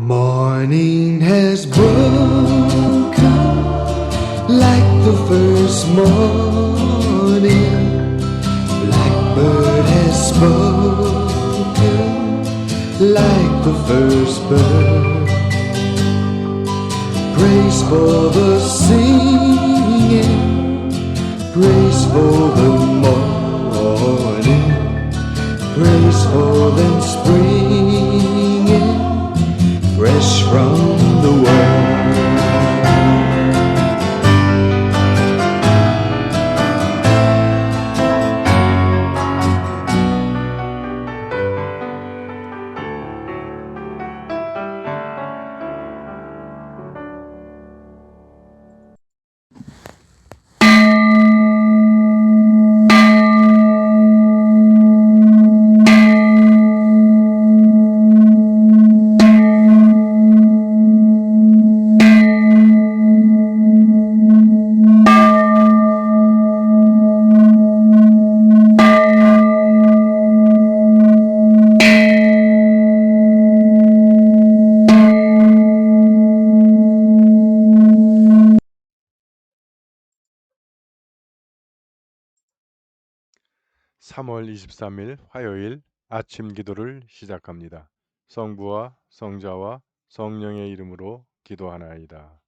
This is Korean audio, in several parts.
Morning has broken like the first morning. Blackbird has spoken like the first bird. Praise for the singing, praise for the morning, praise for them springing fresh from the world. (3월 23일) 화요일 아침 기도를 시작합니다. 성부와 성자와 성령의 이름으로 기도하나이다.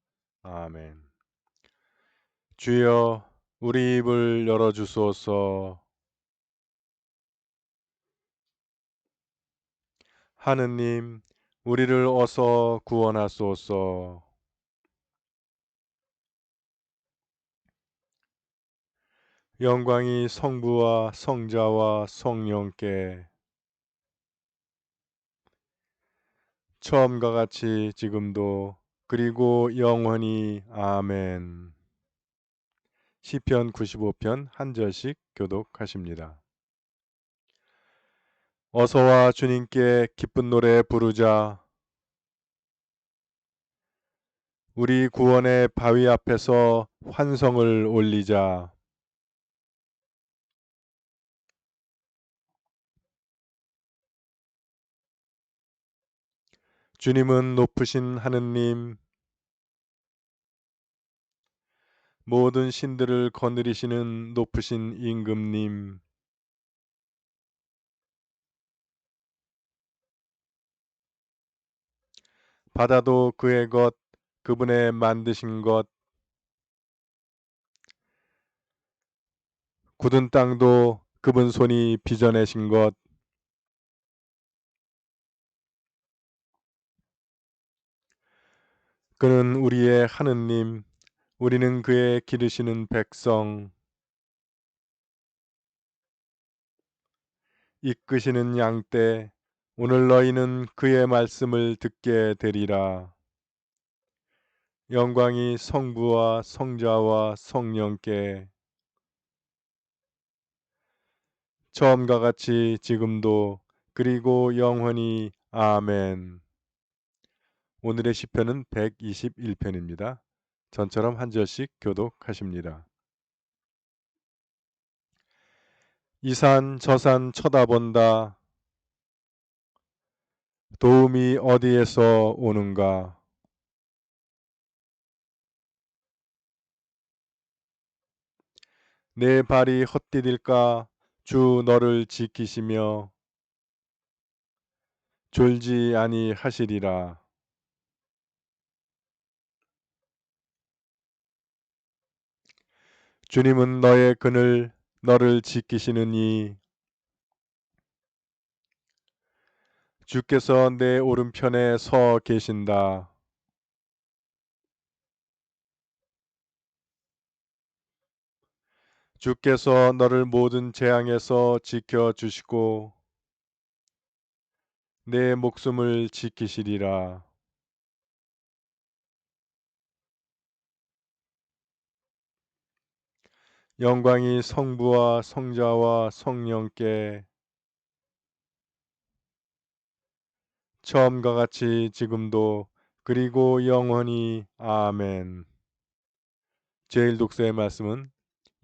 아멘. 주여, 우리 입을 열어주소서. 하느님, 우리를 어서 구원하소서. 영광이 성부와 성자와 성령께 처음과 같이 지금도 그리고 영원히. 아멘. 시편 95편 한 절씩 교독하십니다. 어서와 주님께 기쁜 노래 부르자. 우리 구원의 바위 앞에서 환성을 올리자. 주님은 높으신 하느님, 모든 신들을 거느리시는 높으신 임금님, 바다도 그의 것, 그분의 만드신 것, 굳은 땅도 그분 손이 빚어내신 것, 그는 우리의 하느님, 우리는 그의 기르시는 백성, 이끄시는 양떼. 오늘 너희는 그의 말씀을 듣게 되리라. 영광이 성부와 성자와 성령께 처음과 같이 지금도 그리고 영원히. 아멘. 오늘의 시편은 121편입니다. 전처럼 한 절씩 교독하십니다. 이 산 저 산 쳐다본다. 도움이 어디에서 오는가? 내 발이 헛디딜까? 주 너를 지키시며 졸지 아니하시리라. 주님은 너의 그늘 너를 지키시느니 주께서 내 오른편에 서 계신다. 주께서 너를 모든 재앙에서 지켜주시고 내 목숨을 지키시리라. 영광이 성부와 성자와 성령께 처음과 같이 지금도 그리고 영원히. 아멘. 제일 독서의 말씀은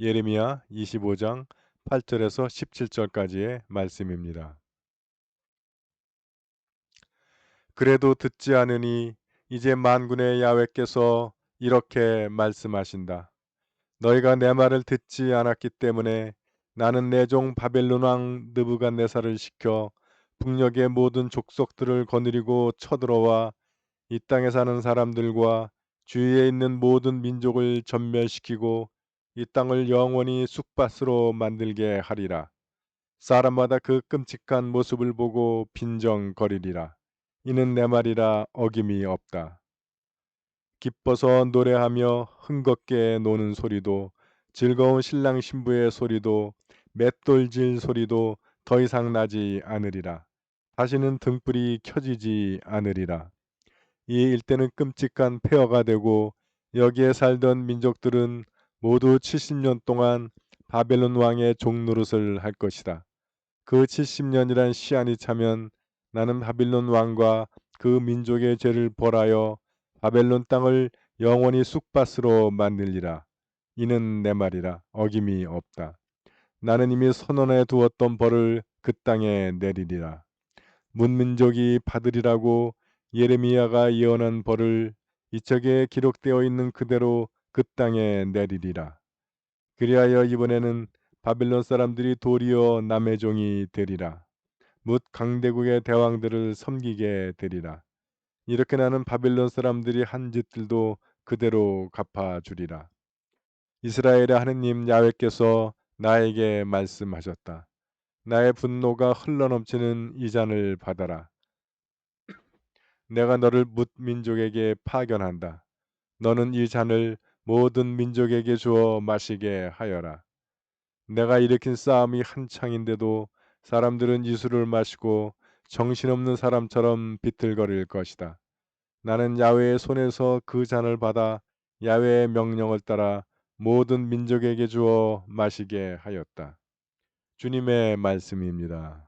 예레미야 25장 8절에서 17절까지의 말씀입니다. 그래도 듣지 않으니 이제 만군의 야훼께서 이렇게 말씀하신다. 너희가 내 말을 듣지 않았기 때문에 나는 내 종 바벨론 왕 느부갓네살을 시켜 북녘의 모든 족속들을 거느리고 쳐들어와 이 땅에 사는 사람들과 주위에 있는 모든 민족을 전멸시키고 이 땅을 영원히 쑥밭으로 만들게 하리라. 사람마다 그 끔찍한 모습을 보고 빈정거리리라. 이는 내 말이라 어김이 없다. 기뻐서 노래하며 흥겁게 노는 소리도 즐거운 신랑 신부의 소리도 맷돌질 소리도 더 이상 나지 않으리라. 다시는 등불이 켜지지 않으리라. 이 일대는 끔찍한 폐허가 되고 여기에 살던 민족들은 모두 70년 동안 바벨론 왕의 종노릇을 할 것이다. 그 70년이란 시한이 차면 나는 바빌론 왕과 그 민족의 죄를 벌하여 바벨론 땅을 영원히 쑥밭으로 만들리라. 이는 내 말이라 어김이 없다. 나는 이미 선언해 두었던 벌을 그 땅에 내리리라. 문민족이 받으리라고 예레미야가 예언한 벌을 이쪽에 기록되어 있는 그대로 그 땅에 내리리라. 그리하여 이번에는 바빌론 사람들이 도리어 남의 종이 되리라. 뭇 강대국의 대왕들을 섬기게 되리라. 이렇게 나는 바빌론 사람들이 한 짓들도 그대로 갚아주리라. 이스라엘의 하느님 야훼께서 나에게 말씀하셨다. 나의 분노가 흘러넘치는 이 잔을 받아라. 내가 너를 뭇 민족에게 파견한다. 너는 이 잔을 모든 민족에게 주어 마시게 하여라. 내가 일으킨 싸움이 한창인데도 사람들은 이 술을 마시고 정신없는 사람처럼 비틀거릴 것이다. 나는 야훼의 손에서 그 잔을 받아 야훼의 명령을 따라 모든 민족에게 주어 마시게 하였다. 주님의 말씀입니다.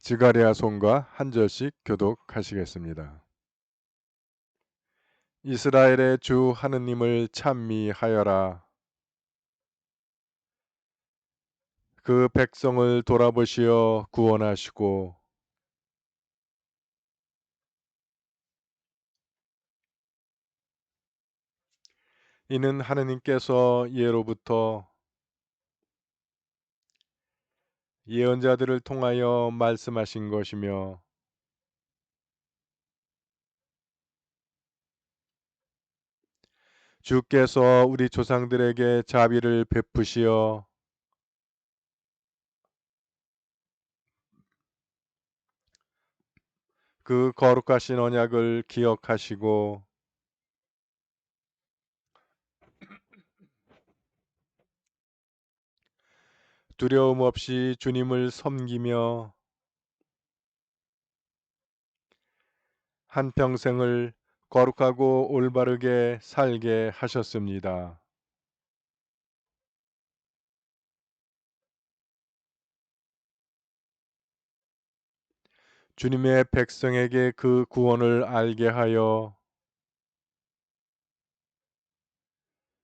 지가랴 손과 한 절씩 교독하시겠습니다. 이스라엘의 주 하느님을 찬미하여라. 그 백성을 돌아보시어 구원하시고 이는 하느님께서 예로부터 예언자들을 통하여 말씀하신 것이며 주께서 우리 조상들에게 자비를 베푸시어 그 거룩하신 언약을 기억하시고 두려움 없이 주님을 섬기며 한평생을 거룩하고 올바르게 살게 하셨습니다. 주님의 백성에게 그 구원을 알게 하여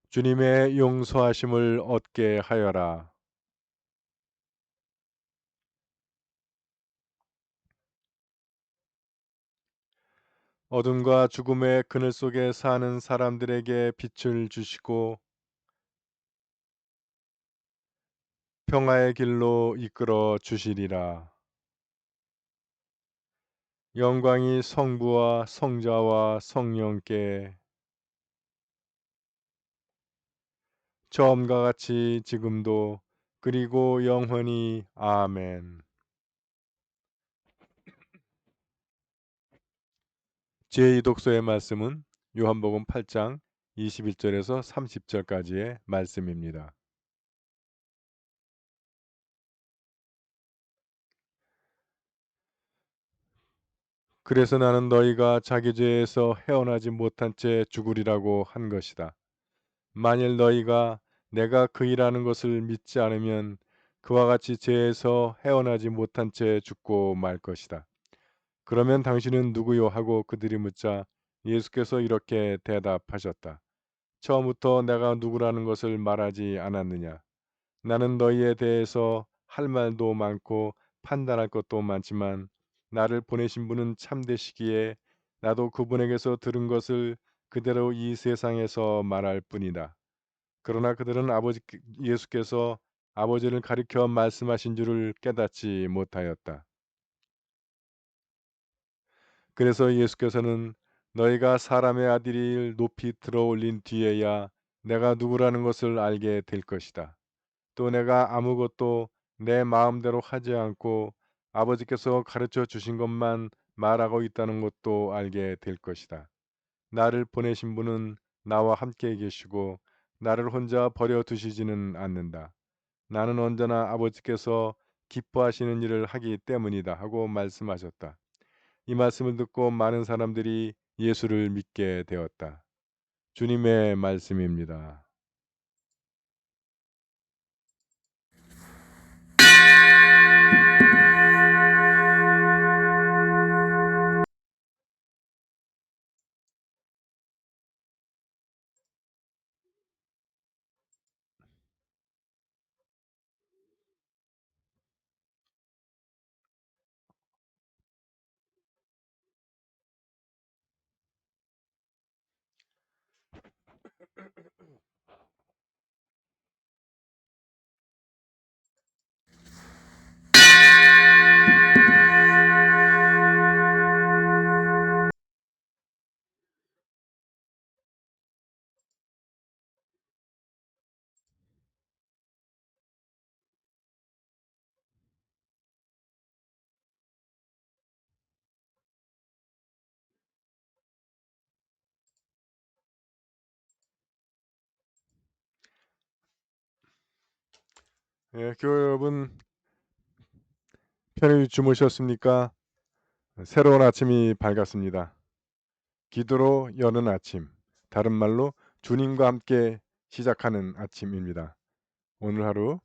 주님의 용서하심을 얻게 하여라. 어둠과 죽음의 그늘 속에 사는 사람들에게 빛을 주시고 평화의 길로 이끌어 주시리라. 영광이 성부와 성자와 성령께 처음과 같이 지금도 그리고 영원히 아멘. 제2독서의 말씀은 요한복음 8장 21절에서 30절까지의 말씀입니다. 그래서 나는 너희가 자기 죄에서 헤어나지 못한 채 죽으리라고 한 것이다. 만일 너희가 내가 그이라는 것을 믿지 않으면 그와 같이 죄에서 헤어나지 못한 채 죽고 말 것이다. 그러면 당신은 누구요? 하고 그들이 묻자 예수께서 이렇게 대답하셨다. 처음부터 내가 누구라는 것을 말하지 않았느냐? 나는 너희에 대해서 할 말도 많고 판단할 것도 많지만 나를 보내신 분은 참되시기에 나도 그분에게서 들은 것을 그대로 이 세상에서 말할 뿐이다. 그러나 그들은 예수께서 아버지를 가리켜 말씀하신 줄을 깨닫지 못하였다. 그래서 예수께서는 너희가 사람의 아들이 높이 들어올린 뒤에야 내가 누구라는 것을 알게 될 것이다. 또 내가 아무것도 내 마음대로 하지 않고 아버지께서 가르쳐 주신 것만 말하고 있다는 것도 알게 될 것이다. 나를 보내신 분은 나와 함께 계시고 나를 혼자 버려 두시지는 않는다. 나는 언제나 아버지께서 기뻐하시는 일을 하기 때문이다 하고 말씀하셨다. 이 말씀을 듣고 많은 사람들이 예수를 믿게 되었다. 주님의 말씀입니다. 예, 교회 여러분 편히 주무셨습니까? 새로운 아침이 밝았습니다. 기도로 여는 아침, 다른 말로 주님과 함께 시작하는 아침입니다. 오늘 하루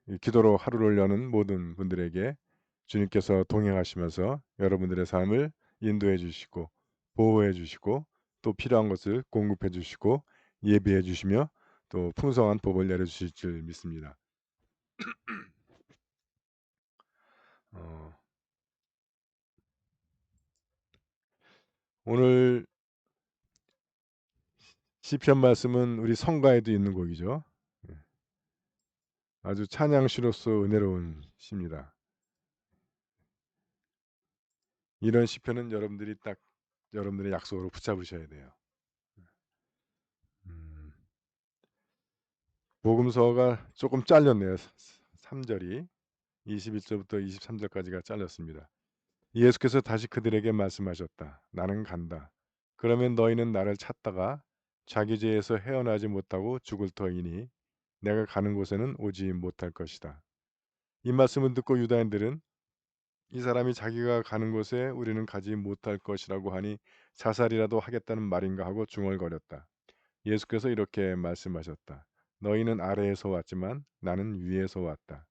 이 기도로 하루를 여는 모든 분들에게 주님께서 동행하시면서 여러분들의 삶을 인도해 주시고 보호해 주시고 또 필요한 것을 공급해 주시고 예비해 주시며 또 풍성한 복을 내려 주실 줄 믿습니다. 어, 오늘 시편 말씀은 우리 성가에도 있는 곡이죠. 예, 아주 찬양시로서 은혜로운 시입니다. 이런 시편은 여러분들이 딱 여러분들의 약속으로 붙잡으셔야 돼요. 음, 복음서가 조금 잘렸네요. 3절이 21절부터 23절까지가 잘렸습니다. 예수께서 다시 그들에게 말씀하셨다. 나는 간다. 그러면 너희는 나를 찾다가 자기 죄에서 헤어나지 못하고 죽을 터이니 내가 가는 곳에는 오지 못할 것이다. 이 말씀을 듣고 유다인들은 이 사람이 자기가 가는 곳에 우리는 가지 못할 것이라고 하니 자살이라도 하겠다는 말인가 하고 중얼거렸다. 예수께서 이렇게 말씀하셨다. 너희는 아래에서 왔지만 나는 위에서 왔다.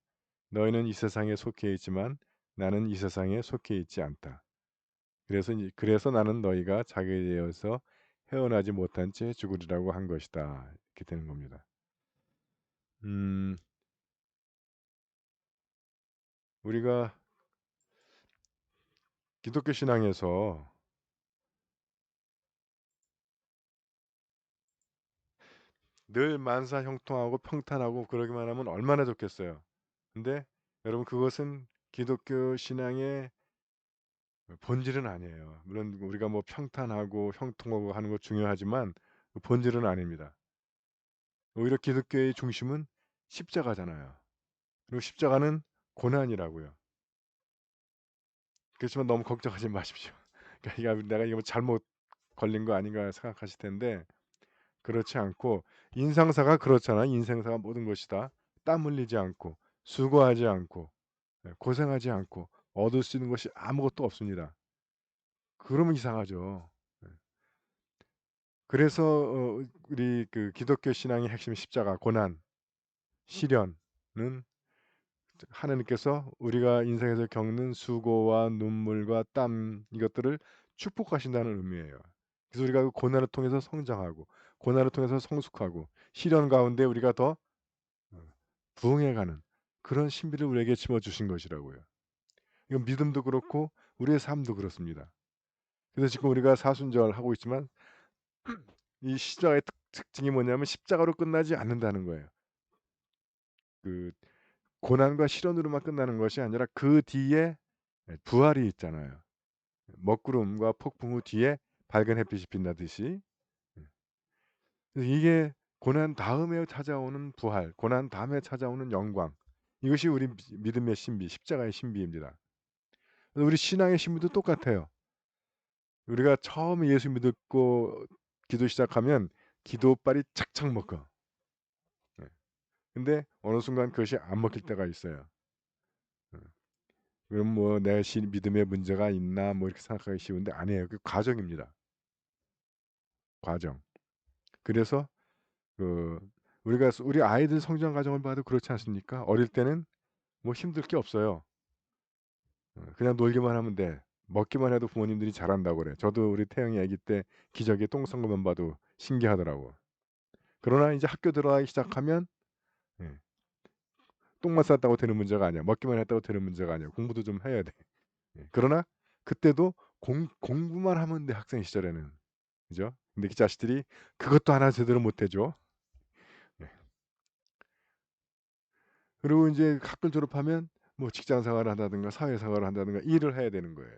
너희는 이 세상에 속해 있지만 나는 이 세상에 속해 있지 않다. 그래서 나는 너희가 자기에 대해서 헤어나지 못한 채 죽으리라고 한 것이다. 이렇게 되는 겁니다. 음, 우리가 기독교 신앙에서 늘 만사형통하고 평탄하고 그러기만 하면 얼마나 좋겠어요. 근데 여러분 그것은 기독교 신앙의 본질은 아니에요. 물론 우리가 뭐 평탄하고 형통하고 하는 거 중요하지만 그 본질은 아닙니다. 오히려 기독교의 중심은 십자가잖아요. 그리고 십자가는 고난이라고요. 그렇지만 너무 걱정하지 마십시오. 그러니까 내가 이거 뭐 잘못 걸린 거 아닌가 생각하실 텐데 그렇지 않고 인상사가 그렇잖아. 인생사가 모든 것이다. 땀 흘리지 않고 수고하지 않고 고생하지 않고 얻을 수 있는 것이 아무것도 없습니다. 그러면 이상하죠. 예. 그래서 우리 그 기독교 신앙의 핵심 십자가 고난, 시련은 하나님께서 우리가 인생에서 겪는 수고와 눈물과 땀 이것들을 축복하신다는 의미예요. 그래서 우리가 그 고난을 통해서 성장하고 고난을 통해서 성숙하고 시련 가운데 우리가 더 부흥해가는 그런 신비를 우리에게 심어 주신 것이라고요. 이건 믿음도 그렇고 우리의 삶도 그렇습니다. 그래서 지금 우리가 사순절 하고 있지만 이 십자가의 특징이 뭐냐면 십자가로 끝나지 않는다는 거예요. 그 고난과 시련으로만 끝나는 것이 아니라 그 뒤에 부활이 있잖아요. 먹구름과 폭풍 후 뒤에 밝은 햇빛이 빛나듯이 그래서 이게 고난 다음에 찾아오는 부활, 고난 다음에 찾아오는 영광 이것이 우리 믿음의 신비, 십자가의 신비입니다. 우리 신앙의 신비도 똑같아요. 우리가 처음에 예수 믿고 기도 시작하면 기도빨이 착착 먹어. 예. 근데 어느 순간 그것이 안 먹힐 때가 있어요. 예. 그럼 뭐 내 믿음에 문제가 있나 뭐 이렇게 생각하기 쉬운데 아니에요. 그 과정입니다. 과정. 그래서 그 우리가 우리 아이들 성장 과정을 봐도 그렇지 않습니까? 어릴 때는 뭐 힘들 게 없어요. 그냥 놀기만 하면 돼. 먹기만 해도 부모님들이 잘한다고 그래. 저도 우리 태영이 아기 때 기저귀에 똥 싼 것만 봐도 신기하더라고. 그러나 이제 학교 들어가기 시작하면 예, 똥만 쌌다고 되는 문제가 아니야. 먹기만 했다고 되는 문제가 아니야. 공부도 좀 해야 돼. 예, 그러나 그때도 공부만 하면 돼 학생 시절에는. 그죠? 근데 그 자식들이 그것도 하나 제대로 못 해줘. 예. 그리고 이제 학교 졸업하면 뭐 직장 생활을 한다든가 사회 생활을 한다든가 일을 해야 되는 거예요.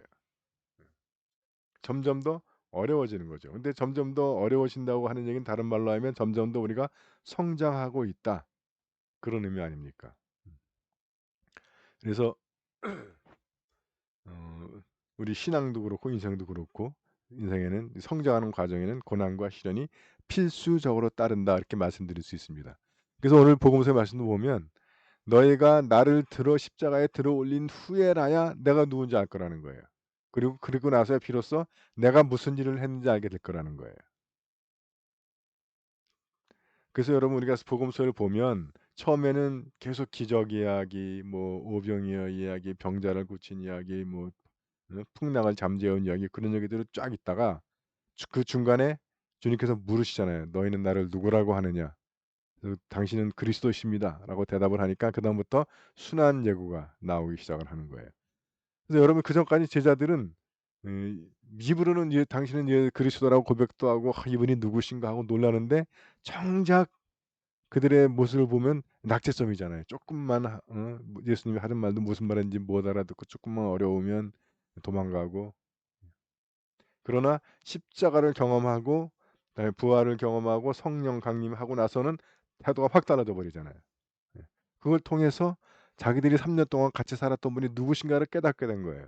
점점 더 어려워지는 거죠. 근데 점점 더 어려워진다고 하는 얘기는 다른 말로 하면 점점 더 우리가 성장하고 있다. 그런 의미 아닙니까? 그래서 어 우리 신앙도 그렇고 인생도 그렇고 인생에는 성장하는 과정에는 고난과 시련이 필수적으로 따른다 이렇게 말씀드릴 수 있습니다. 그래서 오늘 복음서의 말씀도 보면 너희가 나를 들어 십자가에 들어 올린 후에라야 내가 누군지 알 거라는 거예요. 그리고 나서야 비로소 내가 무슨 일을 했는지 알게 될 거라는 거예요. 그래서 여러분 우리가 복음서를 보면 처음에는 계속 기적 이야기, 뭐 오병이어 이야기, 병자를 고친 이야기, 뭐 풍랑을 잠재운 이야기 그런 얘기들을 쫙 있다가 그 중간에 주님께서 물으시잖아요. "너희는 나를 누구라고 하느냐?" 그래서 "당신은 그리스도십니다."라고 대답을 하니까 그다음부터 순환 예고가 나오기 시작을 하는 거예요. 그래서 여러분 그전까지 제자들은 입으로는 "당신은 그리스도라고 고백도 하고 '아 이분이 누구신가.' 하고 놀라는데 정작 그들의 모습을 보면 낙제점이잖아요. 쪼끔만 뭐 예수님이 하는 말도 무슨 말인지 못 알아듣고 쪼끔만 어려우면 도망가고 그러나 십자가를 경험하고 그다음에 부활을 경험하고 성령 강림하고 나서는 태도가 확 달라져 버리잖아요. 예. 그걸 통해서 자기들이 3년 동안 같이 살았던 분이 누구신가를 깨닫게 된 거예요.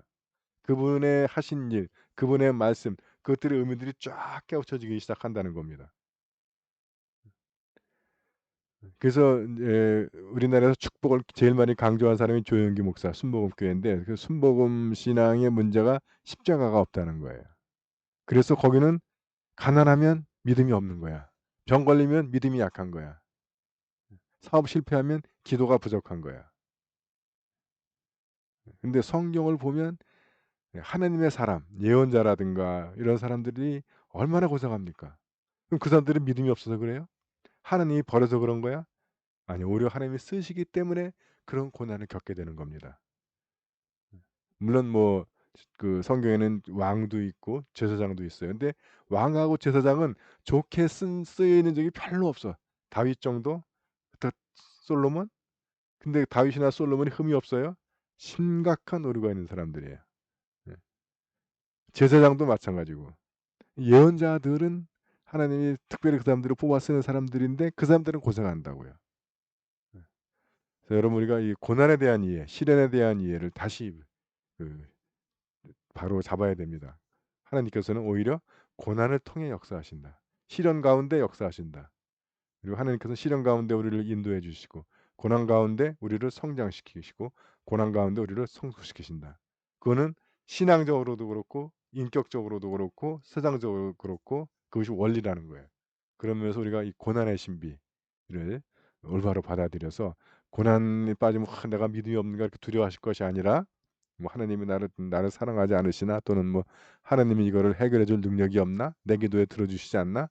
그분의 하신 일, 그분의 말씀 그것들의 의미들이 쫙 깨우쳐지기 시작한다는 겁니다. 그래서 인제 우리나라에서 축복을 제일 많이 강조한 사람이 조영기 목사 순복음교회인데 그 순복음 신앙의 문제가 십자가가 없다는 거예요. 그래서 거기는 가난하면 믿음이 없는 거야. 병 걸리면 믿음이 약한 거야. 사업 실패하면 기도가 부족한 거야. 근데 성경을 보면 하나님의 사람, 예언자라든가 이런 사람들이 얼마나 고생합니까? 그럼 그 사람들은 믿음이 없어서 그래요? 하나님이 버려서 그런 거야? 아니요. 오히려 하나님이 쓰시기 때문에 그런 고난을 겪게 되는 겁니다. 물론 뭐 그 성경에는 왕도 있고 제사장도 있어요. 근데 왕하고 제사장은 좋게 쓰이는 적이 별로 없어. 다윗 정도? 다 솔로몬? 근데 다윗이나 솔로몬이 흠이 없어요? 심각한 오류가 있는 사람들이에요. 예. 제사장도 마찬가지고. 예언자들은 하나님이 특별히 그 사람들을 뽑아 쓰는 사람들인데 그 사람들은 고생한다고요. 예. 그래서 여러분 우리가 이 고난에 대한 이해, 시련에 대한 이해를 다시 그 바로 잡아야 됩니다. 하나님께서는 오히려 고난을 통해 역사하신다. 시련 가운데 역사하신다. 그리고 하나님께서 시련 가운데 우리를 인도해 주시고 고난 가운데 우리를 성장시키시고 고난 가운데 우리를 성숙시키신다. 그거는 신앙적으로도 그렇고 인격적으로도 그렇고 세상적으로도 그렇고 그것이 원리라는 거예요. 그러면서 우리가 이 고난의 신비를 올바로 받아들여서 고난에 빠지면 내가 믿음이 없는가 이렇게 두려워하실 것이 아니라 뭐 하나님이 나를 사랑하지 않으시나 또는 뭐 하나님이 이거를 해결해 줄 능력이 없나 내 기도에 들어주시지 않나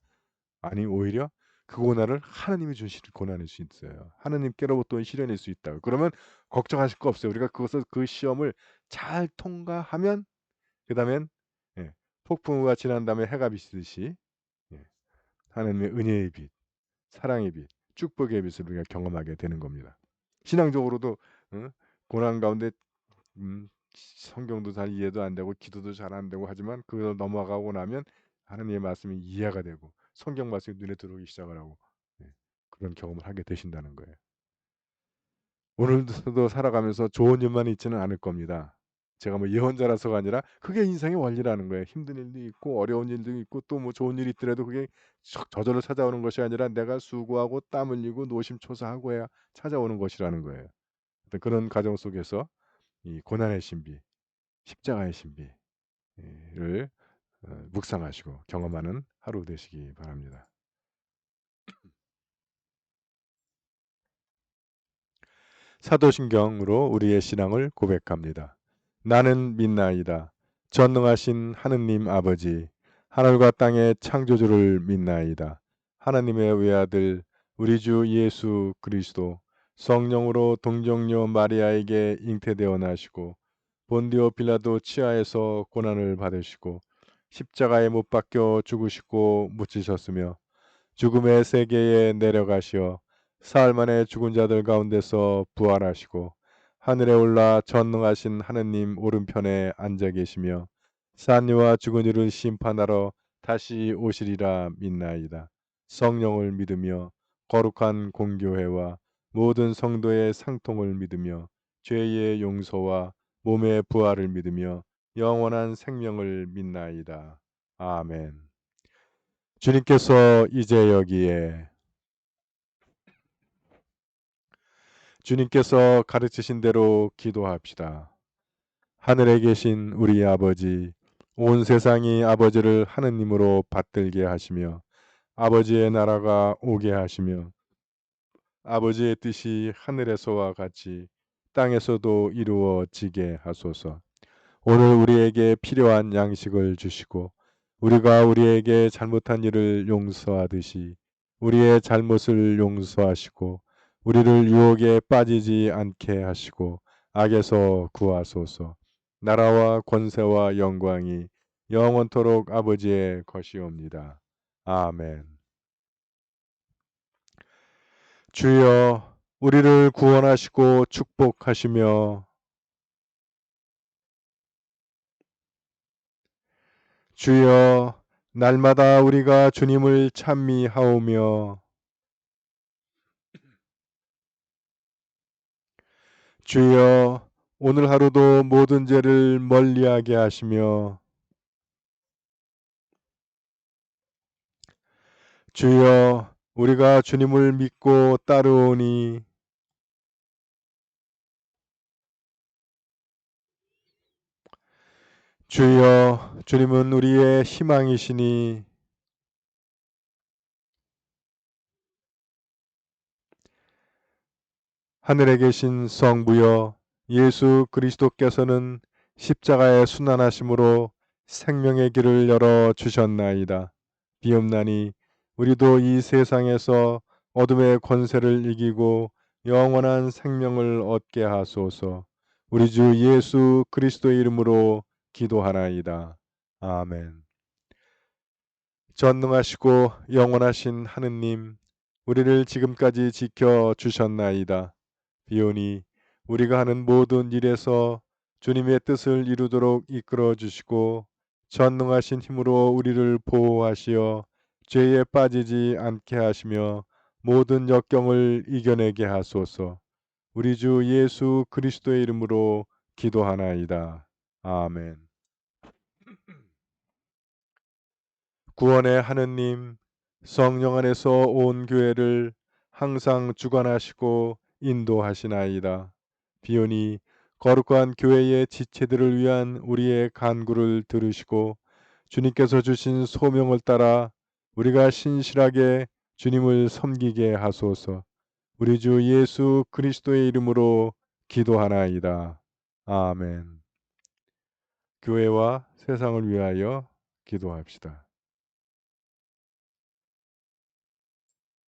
아니 오히려 그 고난을 하나님이 주신 고난일 수 있어요. 하나님께로부터 온 시련일 수 있다. 그러면 걱정하실 거 없어요. 우리가 그것을 그 시험을 잘 통과하면 그다음엔 예, 폭풍우가 지난 다음에 해가 비치듯이 예, 하나님의 은혜의 빛, 사랑의 빛, 축복의 빛을 우리가 경험하게 되는 겁니다. 신앙적으로도 고난 가운데 성경도 잘 이해도 안 되고 기도도 잘 안 되고 하지만 그걸 넘어가고 나면 하나님의 말씀이 이해가 되고 성경 말씀이 눈에 들어오기 시작을 하고 예, 그런 경험을 하게 되신다는 거예요. 오늘도 살아가면서 좋은 일만 있지는 않을 겁니다. 제가 뭐 예언자라서가 아니라 그게 인생의 원리라는 거예요. 힘든 일도 있고 어려운 일도 있고 또 뭐 좋은 일이 있더라도 그게 저절로 찾아오는 것이 아니라 내가 수고하고 땀 흘리고 노심초사하고 해야 찾아오는 것이라는 거예요. 그런 과정 속에서 이 고난의 신비, 십자가의 신비를 묵상하시고 경험하는 하루 되시기 바랍니다. 사도신경으로 우리의 신앙을 고백합니다. 나는 믿나이다. 전능하신 하느님 아버지, 하늘과 땅의 창조주를 믿나이다. 하나님의 외아들 우리 주 예수 그리스도 성령으로 동정녀 마리아에게 잉태되어 나시고 본디오 빌라도 치하에서 고난을 받으시고 십자가에 못 박혀 죽으시고 묻히셨으며 죽음의 세계에 내려가시어 사흘 만에 죽은 자들 가운데서 부활하시고 하늘에 올라 전능하신 하느님 오른편에 앉아 계시며 산이와 죽은 이를 심판하러 다시 오시리라 믿나이다. 성령을 믿으며 거룩한 공교회와 모든 성도의 상통을 믿으며 죄의 용서와 몸의 부활을 믿으며 영원한 생명을 믿나이다. 아멘. 주님께서 이제 여기에 주님께서 가르치신 대로 기도합시다. 하늘에 계신 우리 아버지, 온 세상이 아버지를 하느님으로 받들게 하시며 아버지의 나라가 오게 하시며 아버지의 뜻이 하늘에서와 같이 땅에서도 이루어지게 하소서. 오늘 우리에게 필요한 양식을 주시고 우리가 우리에게 잘못한 일을 용서하듯이 우리의 잘못을 용서하시고 우리를 유혹에 빠지지 않게 하시고 악에서 구하소서. 나라와 권세와 영광이 영원토록 아버지의 것이옵니다. 아멘. 주여 우리를 구원하시고 축복하시며 주여 날마다 우리가 주님을 찬미하오며 주여 오늘 하루도 모든 죄를 멀리하게 하시며 주여 우리가 주님을 믿고 따르오니 주여 주님은 우리의 희망이시니 하늘에 계신 성부여 예수 그리스도께서는 십자가의 순환하심으로 생명의 길을 열어 주셨나이다. 비옵나니 우리도 이 세상에서 어둠의 권세를 이기고 영원한 생명을 얻게 하소서. 우리 주 예수 그리스도의 이름으로 기도하나이다. 아멘. 전능하시고 영원하신 하느님, 우리를 지금까지 지켜 주셨나이다. 비오니 우리가 하는 모든 일에서 주님의 뜻을 이루도록 이끌어 주시고 전능하신 힘으로 우리를 보호하시어 죄에 빠지지 않게 하시며 모든 역경을 이겨내게 하소서. 우리 주 예수 그리스도의 이름으로 기도하나이다. 아멘. 구원의 하느님, 성령 안에서 온 교회를 항상 주관하시고 인도하시나이다. 비오니 거룩한 교회의 지체들을 위한 우리의 간구를 들으시고 주님께서 주신 소명을 따라 우리가 신실하게 주님을 섬기게 하소서. 우리 주 예수 그리스도의 이름으로 기도하나이다. 아멘. 교회와 세상을 위하여 기도합시다.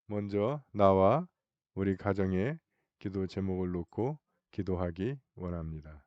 먼저 나와 우리 가정의 기도 제목을 놓고 기도하기 원합니다.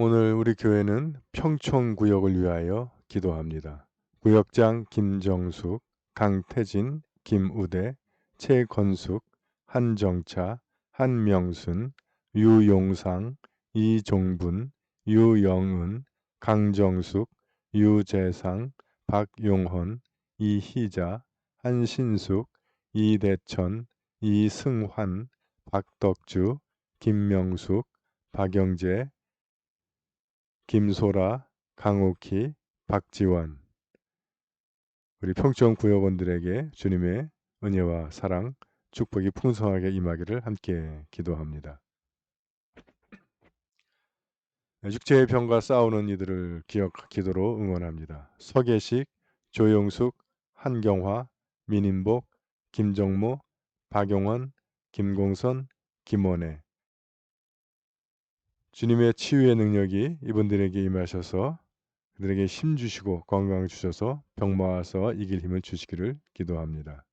오늘 우리 교회는 평촌구역을 위하여 기도합니다. 구역장 김정숙, 강태진, 김우대, 최건숙, 한정차, 한명순, 유용상, 이종분, 유영은, 강정숙, 유재상, 박용헌, 이희자, 한신숙, 이대천, 이승환, 박덕주, 김명숙, 박영재, 김소라, 강옥희, 박지원, 우리 평촌 구역원들에게 주님의 은혜와 사랑, 축복이 풍성하게 임하기를 함께 기도합니다. 육체의 병과 싸우는 이들을 기도로 응원합니다. 서계식, 조영숙, 한경화, 민인복, 김정모, 박용원, 김공선, 김원혜. 주님의 치유의 능력이 이분들에게 임하셔서 그들에게 힘 주시고 건강 주셔서 병마와서 이길 힘을 주시기를 기도합니다.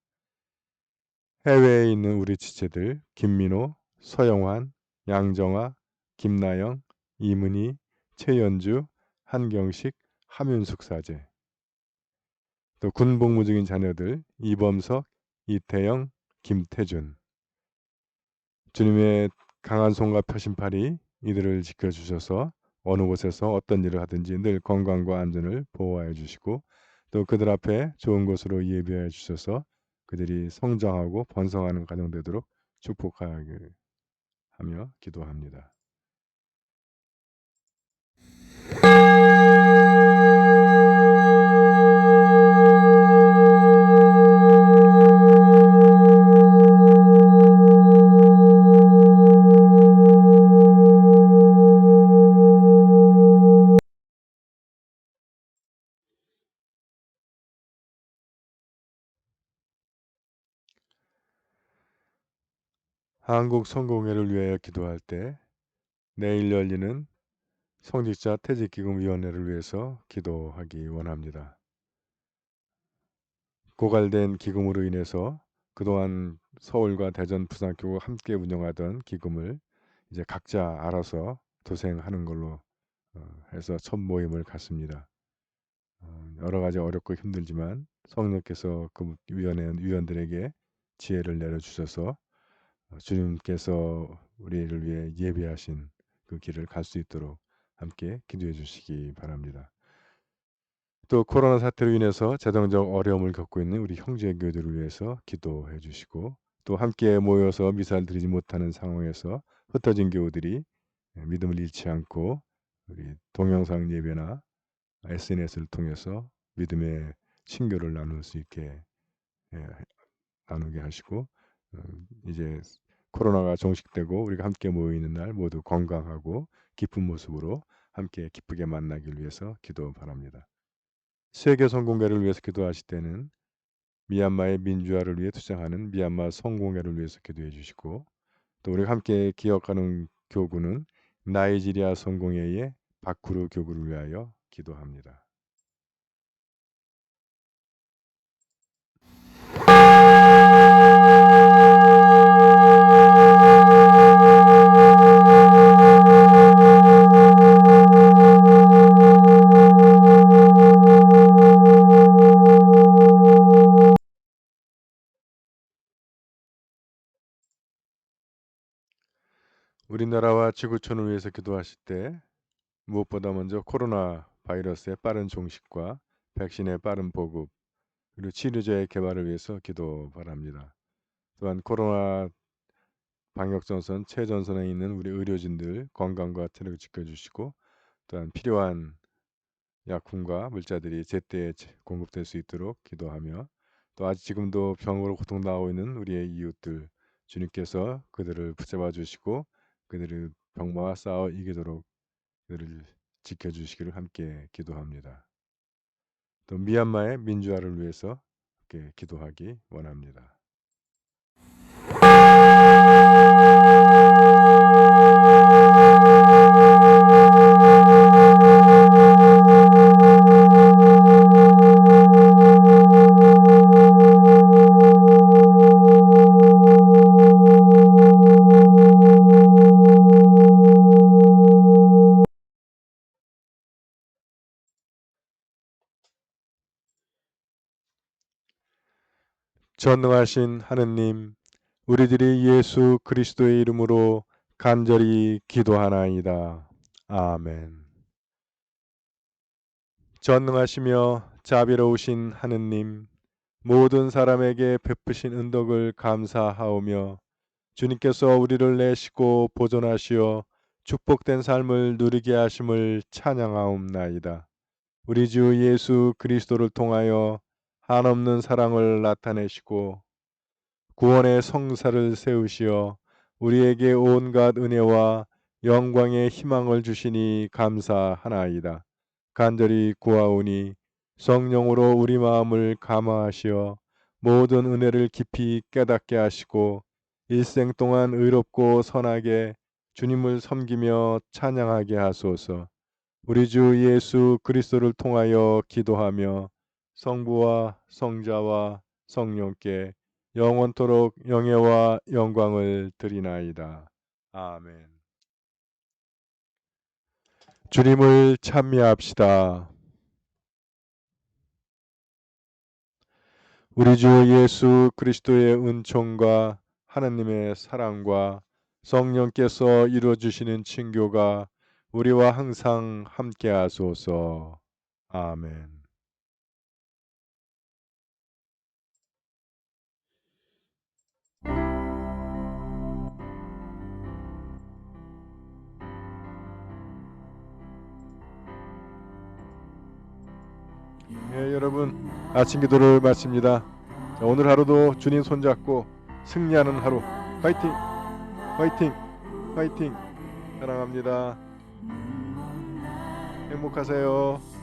해외에 있는 우리 지체들 김민호, 서영환, 양정아, 김나영, 이문희, 최연주, 한경식, 함윤숙 사제, 또 군복무 중인 자녀들 이범석, 이태영, 김태준. 주님의 강한 손과 펴신팔이 이들을 지켜주셔서 어느 곳에서 어떤 일을 하든지 늘 건강과 안전을 보호하여 주시고 또 그들 앞에 좋은 곳으로 예비하여 주셔서 그들이 성장하고 번성하는 가정 되도록 축복하게 하며 기도합니다. 한국 성공회를 위하여 기도할 때 내일 열리는 성직자 퇴직기금위원회를 위해서 기도하기 원합니다. 고갈된 기금으로 인해서 그동안 서울과 대전, 부산교구가 함께 운영하던 기금을 이제 각자 알아서 도생하는 걸로 해서 첫 모임을 갖습니다. 여러 가지 어렵고 힘들지만 성령께서 그 위원들에게 지혜를 내려주셔서 주님께서 우리를 위해 예비하신 그 길을 갈 수 있도록 함께 기도해 주시기 바랍니다. 또 코로나 사태로 인해서 재정적 어려움을 겪고 있는 우리 형제 교회들을 위해서 기도해 주시고 또 함께 모여서 미사를 드리지 못하는 상황에서 흩어진 교우들이 믿음을 잃지 않고 우리 동영상 예배나 SNS를 통해서 믿음의 친교를 나눌 수 있게 나누게 하시고 이제 코로나가 종식되고 우리가 함께 모여 있는 날 모두 건강하고 기쁜 모습으로 함께 기쁘게 만나길 위해서 기도 바랍니다. 세계 성공회를 위해서 기도하실 때는 미얀마의 민주화를 위해 투쟁하는 미얀마 성공회를 위해서 기도해 주시고 또 우리가 함께 기억하는 교구는 나이지리아 성공회의 바쿠르 교구를 위하여 기도합니다. 우리나라와 지구촌을 위해서 기도하실 때 무엇보다 먼저 코로나 바이러스의 빠른 종식과 백신의 빠른 보급 그리고 치료제의 개발을 위해서 기도 바랍니다. 또한 코로나 방역전선 최전선에 있는 우리 의료진들 건강과 체력을 지켜주시고 또한 필요한 약품과 물자들이 제때에 공급될 수 있도록 기도하며 또 아직 지금도 병으로 고통당하고 있는 우리의 이웃들 주님께서 그들을 붙잡아 주시고 그들을 병마와 싸워 이기도록 그들을 지켜주시기를 함께 기도합니다. 또 미얀마의 민주화를 위해서 함께 기도하기 원합니다. 전능하신 하느님, 우리들이 예수 그리스도의 이름으로 간절히 기도하나이다. 아멘. 전능하시며 자비로우신 하느님, 모든 사람에게 베푸신 은덕을 감사하오며 주님께서 우리를 내시고 보존하시어 축복된 삶을 누리게 하심을 찬양하옵나이다. 우리 주 예수 그리스도를 통하여 한없는 사랑을 나타내시고 구원의 성사를 세우시어 우리에게 온갖 은혜와 영광의 희망을 주시니 감사하나이다. 간절히 구하오니 성령으로 우리 마음을 감화하시어 모든 은혜를 깊이 깨닫게 하시고 일생 동안 의롭고 선하게 주님을 섬기며 찬양하게 하소서. 우리 주 예수 그리스도를 통하여 기도하며 성부와 성자와 성령께 영원토록 영예와 영광을 드리나이다. 아멘. 주님을 찬미합시다. 우리 주 예수 그리스도의 은총과 하나님의 사랑과 성령께서 이루어주시는 친교가 우리와 항상 함께 하소서. 아멘. 예, 여러분 아침 기도를 마칩니다. 자, 오늘 하루도 주님 손잡고 승리하는 하루. 파이팅! 파이팅! 파이팅! 사랑합니다. 행복하세요.